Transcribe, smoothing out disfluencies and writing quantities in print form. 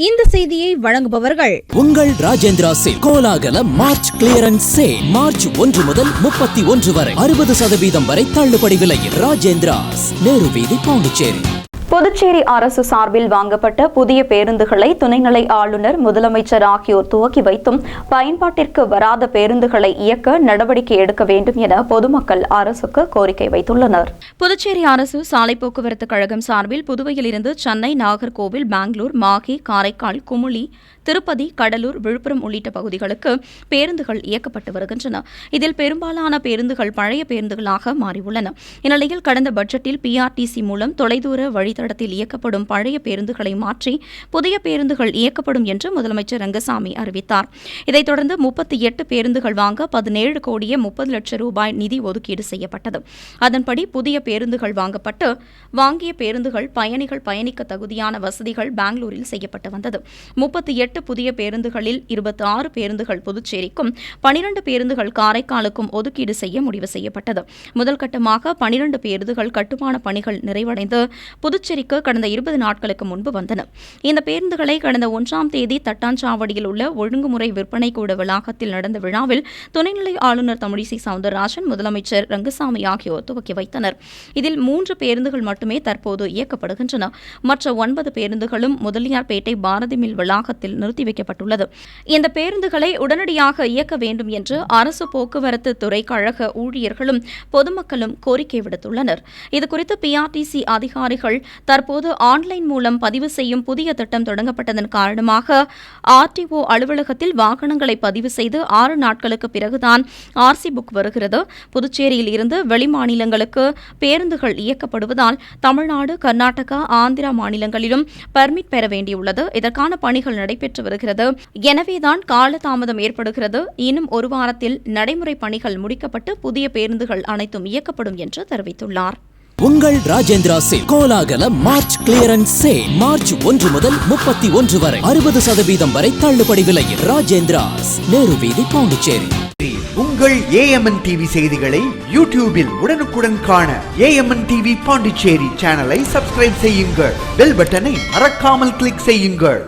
இந்த செய்தியை வழங்குபவர்கள் உங்கள் ராஜேந்திரா சேல் கோலாகல மார்ச் கிளியரன்ஸ் சேல் மார்ச் 1 முதல் 31 வரை 60% வரை தள்ளுபடி விலையில் ராஜேந்திராஸ் நேரு வீதி பாண்டிச்சேரி. புதுச்சேரி அரசு சார்பில் வாங்கப்பட்ட புதிய பேருந்துகளை துணைநிலை ஆளுநர், முதலமைச்சர் ஆகியோர் துவக்கி வைத்தும் பயன்பாட்டிற்கு வராத பேருந்துகளை இயக்க நடவடிக்கை எடுக்க வேண்டும் என பொதுமக்கள் அரசுக்கு கோரிக்கை வைத்துள்ளனர். புதுச்சேரி அரசு சாலை போக்குவரத்து கழகம் சார்பில் புதுவையில் இருந்து சென்னை, நாகர்கோவில், பெங்களூர், மாஹே, காரைக்கால், குமுளி, திருப்பதி, கடலூர், விழுப்புரம் உள்ளிட்ட பகுதிகளுக்கு பேருந்துகள் இயக்கப்பட்டு வருகின்றன. இதில் பெரும்பாலான பேருந்துகள் பழைய பேருந்துகளாக மாறியுள்ளன. இந்நிலையில் கடந்த பட்ஜெட்டில் பிஆர்டிசி மூலம் தொலைதூர வழித்தடத்தில் இயக்கப்படும் பழைய பேருந்துகளை மாற்றி புதிய பேருந்துகள் இயக்கப்படும் என்று முதலமைச்சர் ரங்கசாமி அறிவித்தார். இதைத் தொடர்ந்து 38 பேருந்துகள் வாங்க 17 கோடியே 30 லட்சம் ரூபாய் நிதி ஒதுக்கீடு செய்யப்பட்டது. அதன்படி புதிய பேருந்துகள் வாங்கப்பட்டு வாங்கிய பேருந்துகள் பயணிகள் பயணிக்க தகுதியான வசதிகள் பெங்களூரில் செய்யப்பட்டு வந்தது. 38 புதிய பேருந்துகளில் 26 பேருந்துகள் புதுச்சேரிக்கும் 12 பேருந்துகள் காரைக்காலுக்கும் ஒதுக்கீடு செய்ய முடிவு செய்யப்பட்டது. முதல் கட்டமாக 12 பேருந்துகள் கட்டுமான பணிகள் நிறைவடைந்து புதுச்சேரிக்கு கடந்த 20 நாட்களுக்கு முன்பு வந்தன. இந்த பேருந்துகளை கடந்த 1ஆம் தேதி தட்டாஞ்சாவடியில் உள்ள ஒழுங்குமுறை விற்பனை கூட வளாகத்தில் நடந்த விழாவில் துணைநிலை ஆளுநர் தமிழிசை சவுந்தரராஜன், முதலமைச்சர் ரங்கசாமி ஆகியோர் துவக்கி வைத்தனர். இதில் 3 பேருந்துகள் மட்டுமே தற்போது இயக்கப்படுகின்றன. மற்ற 9 பேருந்துகளும் முதலியார்பேட்டை பாரதி மில் வளாகத்தில் நிறுத்தி வைக்கப்பட்டுள்ளது. இந்த பேருந்துகளை உடனடியாக இயக்க வேண்டும் என்று அரசு போக்குவரத்து துறை கழக ஊழியர்களும் பொதுமக்களும் கோரிக்கை விடுத்துள்ளனர். இதுகுறித்து பிஆர்டிசி அதிகாரிகள் தற்போது ஆன்லைன் மூலம் பதிவு செய்யும் புதிய திட்டம் தொடங்கப்பட்டதன் காரணமாக ஆர்டிஓ அலுவலகத்தில் வாகனங்களை பதிவு செய்து 6 நாட்களுக்கு பிறகுதான் ஆர்சி புக் வருகிறது. புதுச்சேரியில் இருந்து வெளிமாநிலங்களுக்கு பேருந்துகள் இயக்கப்படுவதால் தமிழ்நாடு, கர்நாடகா, ஆந்திரா மாநிலங்களிலும் பர்மிட் பெற வேண்டியுள்ளது. இதற்கான பணிகள் நடைபெற்று வருகிறது. எனவேதான் காலதாமதம் ஏற்படுகிறது. இன்னும் 1 வாரத்தில் நடைமுறை பணிகள் முடிக்கப்பட்டு புதிய பேருந்துகள் அனைத்தும் இயக்கப்படும் என்று தெரிவித்துள்ளார். உங்கள் ராஜேந்திரா சேல் கோலாகல மார்ச் கிளியரன்ஸ் சேல் மார்ச் 1 முதல் 31 வரை 60% வரை தள்ளுபடி விலையில் ராஜேந்திராஸ் நேரு வீதி பாண்டிச்சேரி. உங்கள் ஏஎம்என் டிவி செய்திகளை யூடியூபில் உடனுக்குடன் காண ஏஎம்என் டிவி பாண்டிச்சேரி சேனலை சப்ஸ்கிரைப் செய்யுங்கள். பெல் பட்டனை மறக்காமல் கிளிக் செய்யுங்கள்.